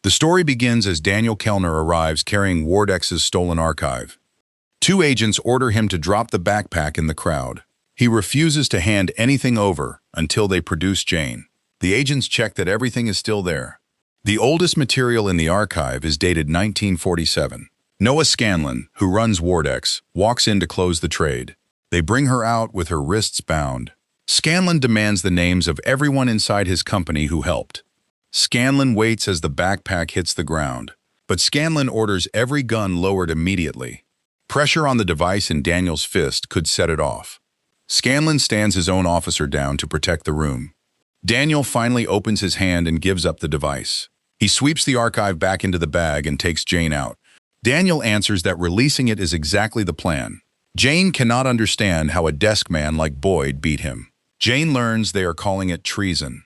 The story begins as Daniel Kellner arrives carrying Wardex's stolen archive. Two agents order him to drop the backpack in the crowd. He refuses to hand anything over until they produce Jane. The agents check that everything is still there. The oldest material in the archive is dated 1947. Noah Scanlon, who runs Wardex, walks in to close the trade. They bring her out with her wrists bound. Scanlon demands the names of everyone inside his company who helped. Scanlon waits as the backpack hits the ground, but Scanlon orders every gun lowered immediately. Pressure on the device in Daniel's fist could set it off. Scanlon stands his own officer down to protect the room. Daniel finally opens his hand and gives up the device. He sweeps the archive back into the bag and takes Jane out. Daniel answers that releasing it is exactly the plan. Jane cannot understand how a desk man like Boyd beat him. Jane learns they are calling it treason.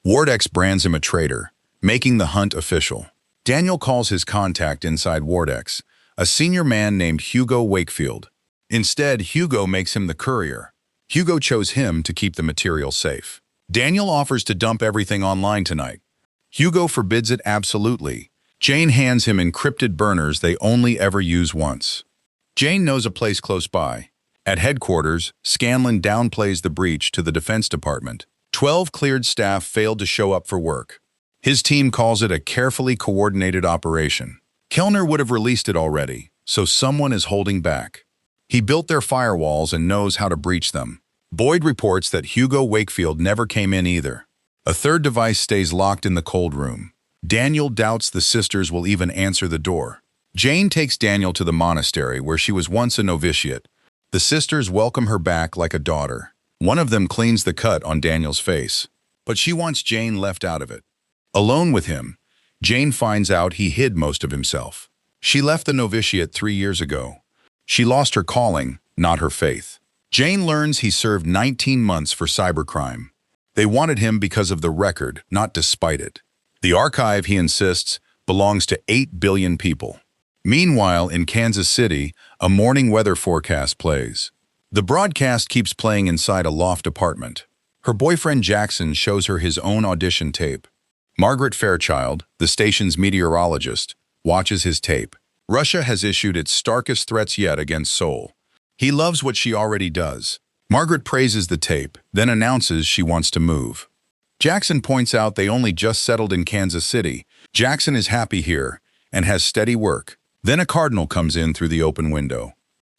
Wardex brands him a traitor, making the hunt official. Daniel calls his contact inside Wardex, a senior man named Hugo Wakefield. Instead, Hugo makes him the courier. Hugo chose him to keep the material safe. Daniel offers to dump everything online tonight. Hugo forbids it absolutely. Jane hands him encrypted burners they only ever use once. Jane knows a place close by. At headquarters, Scanlon downplays the breach to the Defense Department. 12 cleared staff failed to show up for work. His team calls it a carefully coordinated operation. Kellner would have released it already, so someone is holding back. He built their firewalls and knows how to breach them. Boyd reports that Hugo Wakefield never came in either. A third device stays locked in the cold room. Daniel doubts the sisters will even answer the door. Jane takes Daniel to the monastery where she was once a novitiate. The sisters welcome her back like a daughter. One of them cleans the cut on Daniel's face, but she wants Jane left out of it. Alone with him, Jane finds out he hid most of himself. She left the novitiate 3 years ago. She lost her calling, not her faith. Jane learns he served 19 months for cybercrime. They wanted him because of the record, not despite it. The archive, he insists, belongs to 8 billion people. Meanwhile, in Kansas City, a morning weather forecast plays. The broadcast keeps playing inside a loft apartment. Her boyfriend Jackson shows her his own audition tape. Margaret Fairchild, the station's meteorologist, watches his tape. Russia has issued its starkest threats yet against Seoul. He loves what she already does. Margaret praises the tape, then announces she wants to move. Jackson points out they only just settled in Kansas City. Jackson is happy here and has steady work. Then a cardinal comes in through the open window.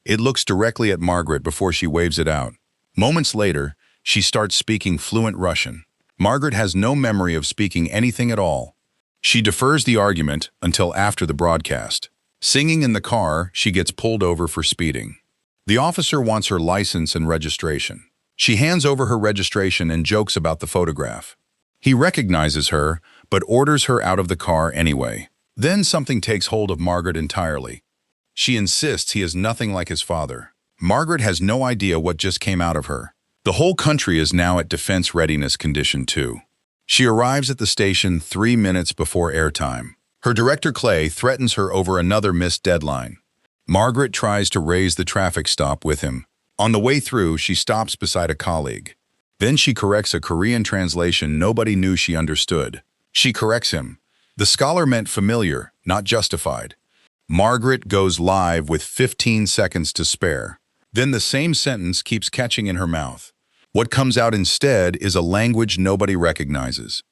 It looks directly at Margaret before she waves it out. Moments later, she starts speaking fluent Russian. Margaret has no memory of speaking anything at all. She defers the argument until after the broadcast. Singing in the car, she gets pulled over for speeding. The officer wants her license and registration. She hands over her registration and jokes about the photograph. He recognizes her, but orders her out of the car anyway. Then something takes hold of Margaret entirely. She insists he is nothing like his father. Margaret has no idea what just came out of her. The whole country is now at defense readiness condition 2. She arrives at the station 3 minutes before airtime. Her director Clay threatens her over another missed deadline. Margaret tries to raise the traffic stop with him. On the way through, she stops beside a colleague. Then she corrects a Korean translation nobody knew she understood. She corrects him. The scholar meant familiar, not justified. Margaret goes live with 15 seconds to spare. Then the same sentence keeps catching in her mouth. What comes out instead is a language nobody recognizes.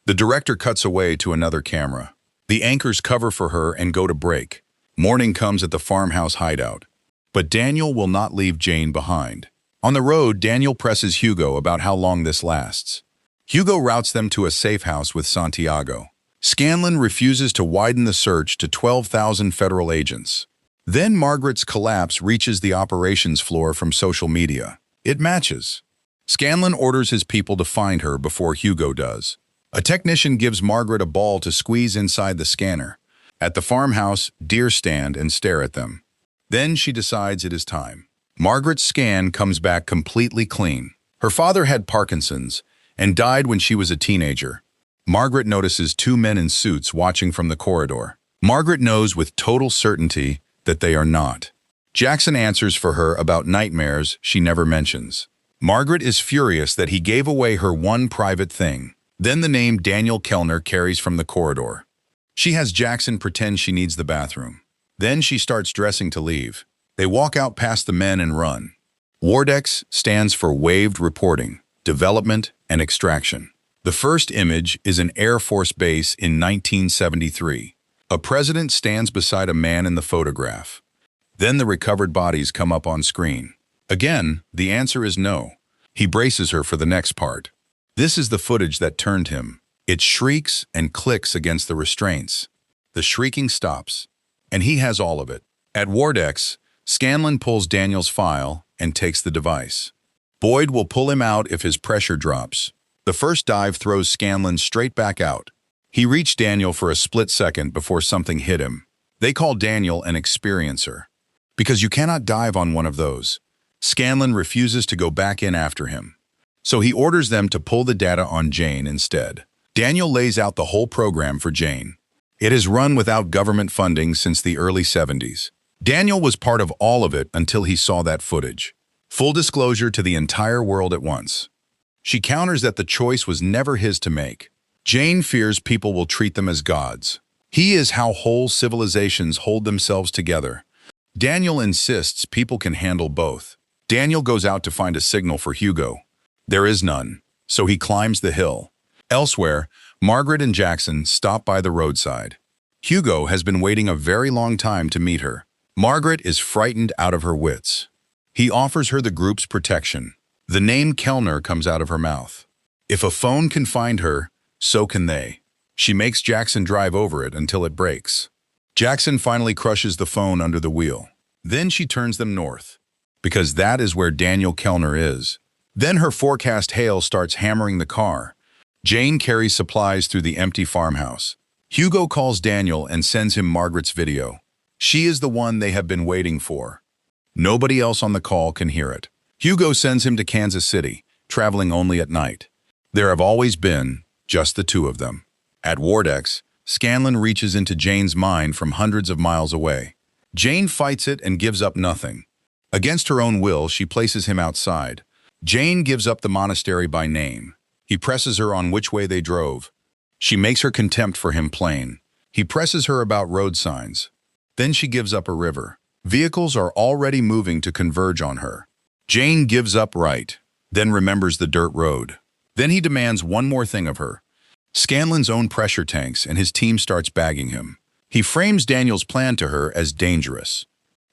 The director cuts away to another camera. The anchors cover for her and go to break. Morning comes at the farmhouse hideout. But Daniel will not leave Jane behind. On the road, Daniel presses Hugo about how long this lasts. Hugo routes them to a safe house with Santiago. Scanlon refuses to widen the search to 12,000 federal agents. Then Margaret's collapse reaches the operations floor from social media. It matches. Scanlon orders his people to find her before Hugo does. A technician gives Margaret a ball to squeeze inside the scanner. At the farmhouse, deer stand and stare at them. Then she decides it is time. Margaret's scan comes back completely clean. Her father had Parkinson's and died when she was a teenager. Margaret notices 2 men in suits watching from the corridor. Margaret knows with total certainty that they are not. Jackson answers for her about nightmares she never mentions. Margaret is furious that he gave away her one private thing. Then the name Daniel Kellner carries from the corridor. She has Jackson pretend she needs the bathroom. Then she starts dressing to leave. They walk out past the men and run. WARDEX stands for Waved Reporting, Development, and Extraction. The first image is an Air Force base in 1973. A president stands beside a man in the photograph. Then the recovered bodies come up on screen. Again, the answer is no. He braces her for the next part. This is the footage that turned him. It shrieks and clicks against the restraints. The shrieking stops, and he has all of it. At WARDEX, Scanlon pulls Daniel's file and takes the device. Boyd will pull him out if his pressure drops. The first dive throws Scanlon straight back out. He reached Daniel for a split second before something hit him. They call Daniel an experiencer. Because you cannot dive on one of those. Scanlon refuses to go back in after him. So he orders them to pull the data on Jane instead. Daniel lays out the whole program for Jane. It has run without government funding since the early 70s. Daniel was part of all of it until he saw that footage. Full disclosure to the entire world at once. She counters that the choice was never his to make. Jane fears people will treat them as gods. He is how whole civilizations hold themselves together. Daniel insists people can handle both. Daniel goes out to find a signal for Hugo. There is none, so he climbs the hill. Elsewhere, Margaret and Jackson stop by the roadside. Hugo has been waiting a very long time to meet her. Margaret is frightened out of her wits. He offers her the group's protection. The name Kellner comes out of her mouth. If a phone can find her, so can they. She makes Jackson drive over it until it breaks. Jackson finally crushes the phone under the wheel. Then she turns them north, because that is where Daniel Kellner is. Then her forecast hail starts hammering the car. Jane carries supplies through the empty farmhouse. Hugo calls Daniel and sends him Margaret's video. She is the one they have been waiting for. Nobody else on the call can hear it. Hugo sends him to Kansas City, traveling only at night. There have always been just the two of them. At WARDEX, Scanlon reaches into Jane's mind from hundreds of miles away. Jane fights it and gives up nothing. Against her own will, she places him outside. Jane gives up the monastery by name. He presses her on which way they drove. She makes her contempt for him plain. He presses her about road signs. Then she gives up a river. Vehicles are already moving to converge on her. Jane gives up right, then remembers the dirt road. Then he demands one more thing of her. Scanlon's own pressure tanks, and his team starts bagging him. He frames Daniel's plan to her as dangerous.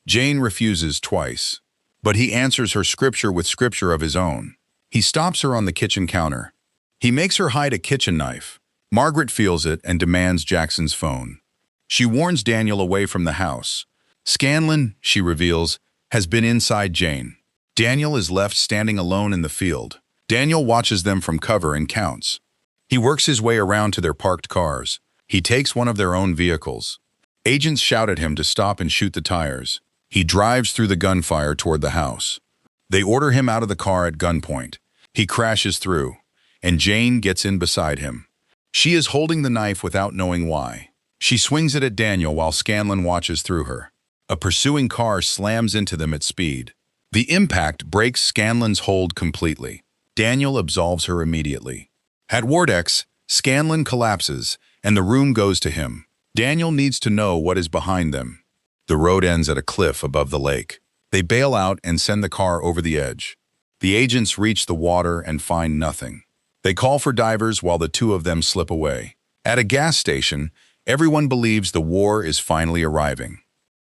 Jane refuses twice, but he answers her scripture with scripture of his own. He stops her on the kitchen counter. He makes her hide a kitchen knife. Margaret feels it and demands Jackson's phone. She warns Daniel away from the house. Scanlon, she reveals, has been inside Jane. Daniel is left standing alone in the field. Daniel watches them from cover and counts. He works his way around to their parked cars. He takes one of their own vehicles. Agents shout at him to stop and shoot the tires. He drives through the gunfire toward the house. They order him out of the car at gunpoint. He crashes through, and Jane gets in beside him. She is holding the knife without knowing why. She swings it at Daniel while Scanlon watches through her. A pursuing car slams into them at speed. The impact breaks Scanlon's hold completely. Daniel absolves her immediately. At WARDEX, Scanlon collapses, and the room goes to him. Daniel needs to know what is behind them. The road ends at a cliff above the lake. They bail out and send the car over the edge. The agents reach the water and find nothing. They call for divers while the two of them slip away. At a gas station, everyone believes the war is finally arriving.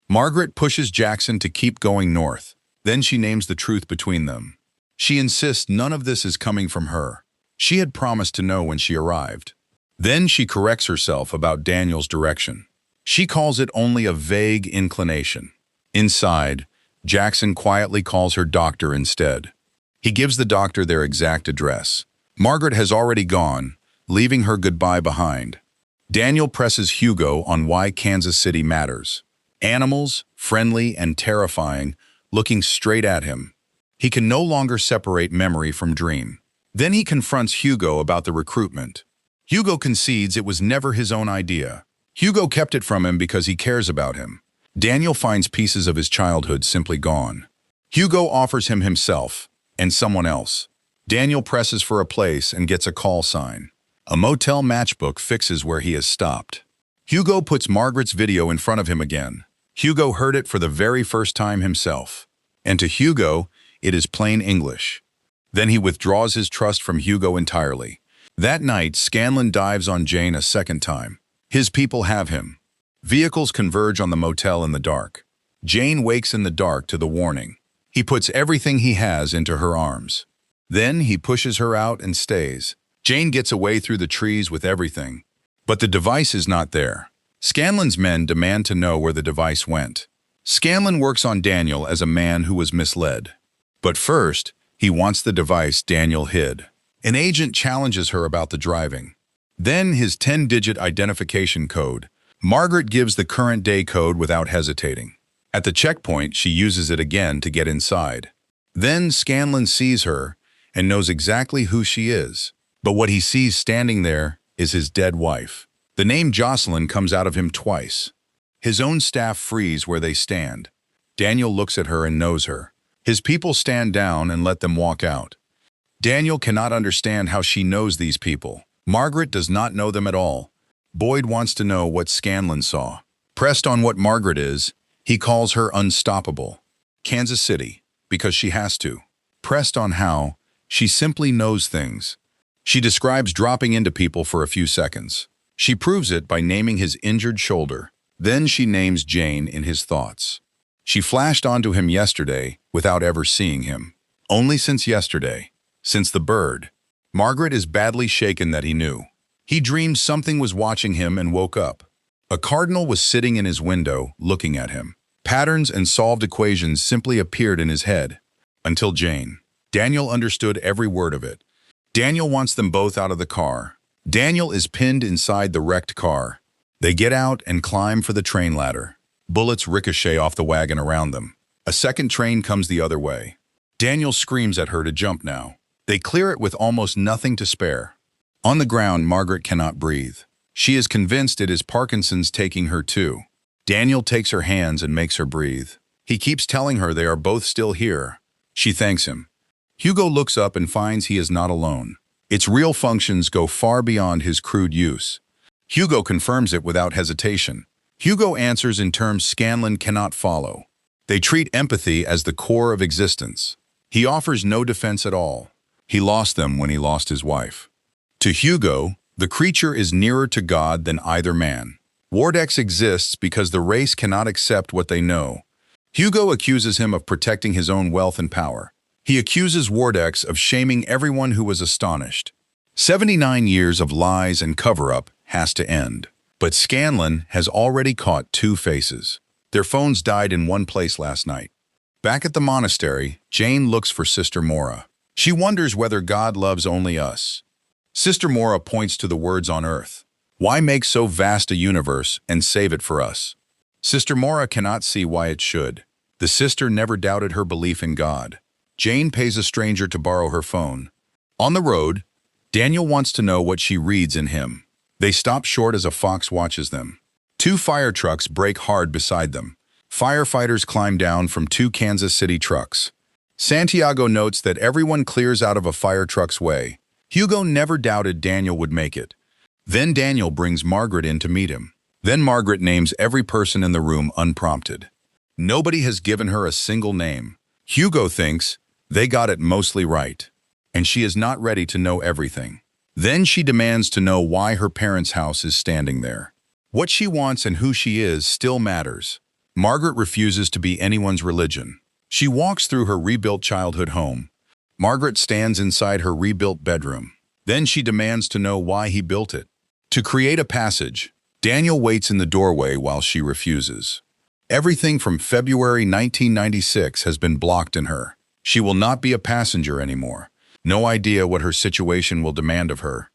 Margaret pushes Jackson to keep going north. Then she names the truth between them. She insists none of this is coming from her. She had promised to know when she arrived. Then she corrects herself about Daniel's direction. She calls it only a vague inclination. Inside, Jackson quietly calls her doctor instead. He gives the doctor their exact address. Margaret has already gone, leaving her goodbye behind. Daniel presses Hugo on why Kansas City matters. Animals, friendly and terrifying, looking straight at him. He can no longer separate memory from dream. Then he confronts Hugo about the recruitment. Hugo concedes it was never his own idea. Hugo kept it from him because he cares about him. Daniel finds pieces of his childhood simply gone. Hugo offers him himself and someone else. Daniel presses for a place and gets a call sign. A motel matchbook fixes where he has stopped. Hugo puts Margaret's video in front of him again. Hugo heard it for the very first time himself. And to Hugo, it is plain English. Then he withdraws his trust from Hugo entirely. That night, Scanlon dives on Jane a second time. His people have him. Vehicles converge on the motel in the dark. Jane wakes in the dark to the warning. He puts everything he has into her arms. Then he pushes her out and stays. Jane gets away through the trees with everything. But the device is not there. Scanlon's men demand to know where the device went. Scanlon works on Daniel as a man who was misled. But first, he wants the device Daniel hid. An agent challenges her about the driving. Then his 10-digit identification code. Margaret gives the current day code without hesitating. At the checkpoint, she uses it again to get inside. Then Scanlon sees her and knows exactly who she is. But what he sees standing there is his dead wife. The name Jocelyn comes out of him twice. His own staff freeze where they stand. Daniel looks at her and knows her. His people stand down and let them walk out. Daniel cannot understand how she knows these people. Margaret does not know them at all. Boyd wants to know what Scanlon saw. Pressed on what Margaret is, he calls her unstoppable. Kansas City, because she has to. Pressed on how, she simply knows things. She describes dropping into people for a few seconds. She proves it by naming his injured shoulder. Then she names Jane in his thoughts. She flashed onto him yesterday without ever seeing him. Only since yesterday. Since the bird. Margaret is badly shaken that he knew. He dreamed something was watching him and woke up. A cardinal was sitting in his window, looking at him. Patterns and solved equations simply appeared in his head. Until Jane. Daniel understood every word of it. Daniel wants them both out of the car. Daniel is pinned inside the wrecked car. They get out and climb for the train ladder. Bullets ricochet off the wagon around them. A second train comes the other way. Daniel screams at her to jump now. They clear it with almost nothing to spare. On the ground, Margaret cannot breathe. She is convinced it is Parkinson's taking her too. Daniel takes her hands and makes her breathe. He keeps telling her they are both still here. She thanks him. Hugo looks up and finds he is not alone. Its real functions go far beyond his crude use. Hugo confirms it without hesitation. Hugo answers in terms Scanlon cannot follow. They treat empathy as the core of existence. He offers no defense at all. He lost them when he lost his wife. To Hugo, the creature is nearer to God than either man. Wardex exists because the race cannot accept what they know. Hugo accuses him of protecting his own wealth and power. He accuses Wardex of shaming everyone who was astonished. 79 years of lies and cover-up has to end. But Scanlon has already caught two faces. Their phones died in one place last night. Back at the monastery, Jane looks for Sister Mora. She wonders whether God loves only us. Sister Mora points to the words on earth. Why make so vast a universe and save it for us? Sister Mora cannot see why it should. The sister never doubted her belief in God. Jane pays a stranger to borrow her phone. On the road, Daniel wants to know what she reads in him. They stop short as a fox watches them. Two fire trucks brake hard beside them. Firefighters climb down from two Kansas City trucks. Santiago notes that everyone clears out of a fire truck's way. Hugo never doubted Daniel would make it. Then Daniel brings Margaret in to meet him. Then Margaret names every person in the room unprompted. Nobody has given her a single name. Hugo thinks they got it mostly right, and she is not ready to know everything. Then she demands to know why her parents' house is standing there. What she wants and who she is still matters. Margaret refuses to be anyone's religion. She walks through her rebuilt childhood home. Margaret stands inside her rebuilt bedroom. Then she demands to know why he built it. To create a passage, Daniel waits in the doorway while she refuses. Everything from February 1996 has been blocked in her. She will not be a passenger anymore. No idea what her situation will demand of her.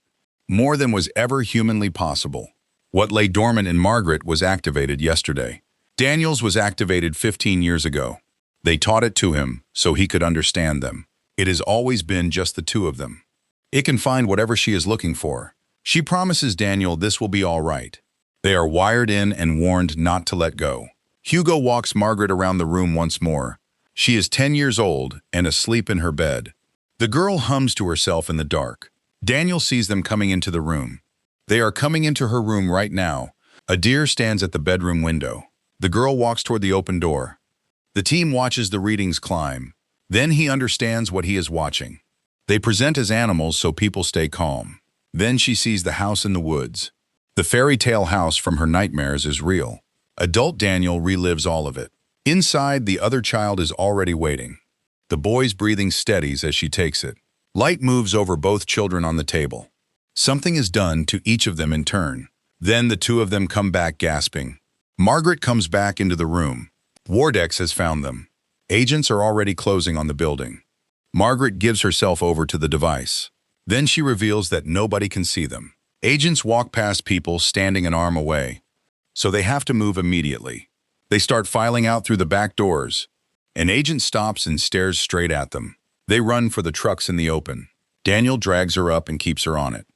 More than was ever humanly possible. What lay dormant in Margaret was activated yesterday. Daniel's was activated 15 years ago. They taught it to him so he could understand them. It has always been just the two of them. It can find whatever she is looking for. She promises Daniel this will be all right. They are wired in and warned not to let go. Hugo walks Margaret around the room once more. She is 10 years old and asleep in her bed. The girl hums to herself in the dark. Daniel sees them coming into the room. They are coming into her room right now. A deer stands at the bedroom window. The girl walks toward the open door. The team watches the readings climb. Then he understands what he is watching. They present as animals so people stay calm. Then she sees the house in the woods. The fairy tale house from her nightmares is real. Adult Daniel relives all of it. Inside, the other child is already waiting. The boy's breathing steadies as she takes it. Light moves over both children on the table. Something is done to each of them in turn. Then the two of them come back gasping. Margaret comes back into the room. Wardex has found them. Agents are already closing on the building. Margaret gives herself over to the device. Then she reveals that nobody can see them. Agents walk past people standing an arm away, so they have to move immediately. They start filing out through the back doors. An agent stops and stares straight at them. They run for the trucks in the open. Daniel drags her up and keeps her on it.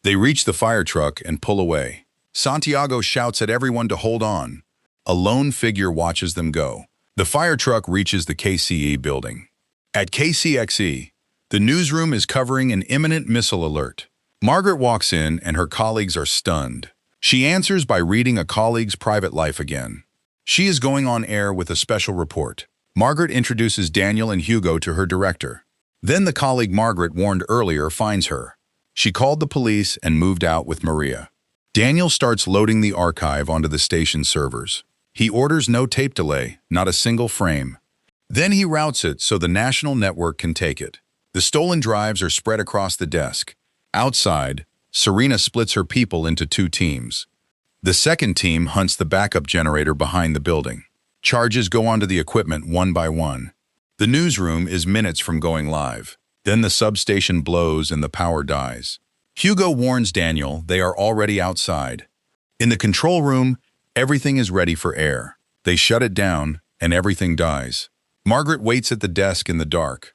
They reach the fire truck and pull away. Santiago shouts at everyone to hold on. A lone figure watches them go. The fire truck reaches the KCE building. At KCXE, the newsroom is covering an imminent missile alert. Margaret walks in and her colleagues are stunned. She answers by reading a colleague's private life again. She is going on air with a special report. Margaret introduces Daniel and Hugo to her director. Then the colleague Margaret warned earlier finds her. She called the police and moved out with Maria. Daniel starts loading the archive onto the station servers. He orders no tape delay, not a single frame. Then he routes it so the national network can take it. The stolen drives are spread across the desk. Outside, Serena splits her people into two teams. The second team hunts the backup generator behind the building. Charges go onto the equipment one by one. The newsroom is minutes from going live. Then the substation blows and the power dies. Hugo warns Daniel they are already outside. In the control room, everything is ready for air. They shut it down, and everything dies. Margaret waits at the desk in the dark.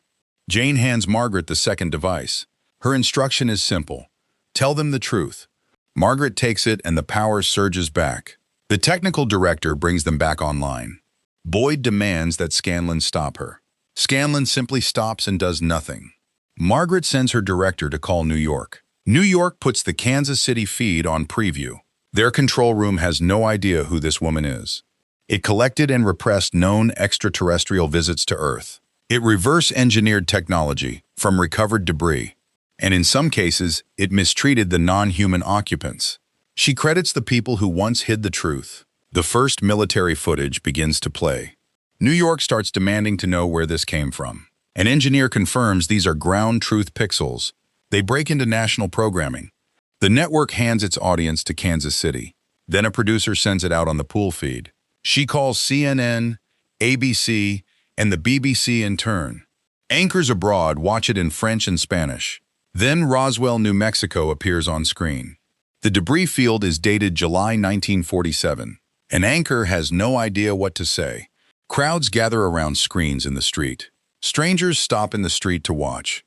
Jane hands Margaret the second device. Her instruction is simple. Tell them the truth. Margaret takes it and the power surges back. The technical director brings them back online. Boyd demands that Scanlon stop her. Scanlon simply stops and does nothing. Margaret sends her director to call New York. New York puts the Kansas City feed on preview. Their control room has no idea who this woman is. It collected and repressed known extraterrestrial visits to Earth. It reverse-engineered technology from recovered debris. And in some cases, it mistreated the non-human occupants. She credits the people who once hid the truth. The first military footage begins to play. New York starts demanding to know where this came from. An engineer confirms these are ground truth pixels. They break into national programming. The network hands its audience to Kansas City. Then a producer sends it out on the pool feed. She calls CNN, ABC, and the BBC in turn. Anchors abroad watch it in French and Spanish. Then Roswell, New Mexico appears on screen. The debris field is dated July 1947. An anchor has no idea what to say. Crowds gather around screens in the street. Strangers stop in the street to watch.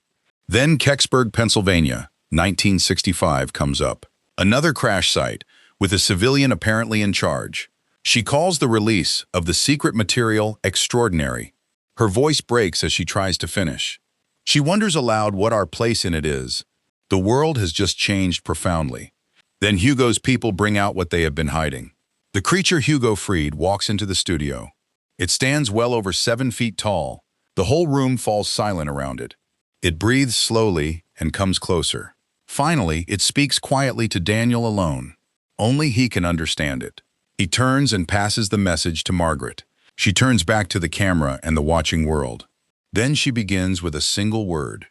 Then Kecksburg, Pennsylvania, 1965 comes up. Another crash site, with a civilian apparently in charge. She calls the release of the secret material extraordinary. Her voice breaks as she tries to finish. She wonders aloud what our place in it is. The world has just changed profoundly. Then Hugo's people bring out what they have been hiding. The creature Hugo freed walks into the studio. It stands well over 7 feet tall. The whole room falls silent around it. It breathes slowly and comes closer. Finally, it speaks quietly to Daniel alone. Only he can understand it. He turns and passes the message to Margaret. She turns back to the camera and the watching world. Then she begins with a single word.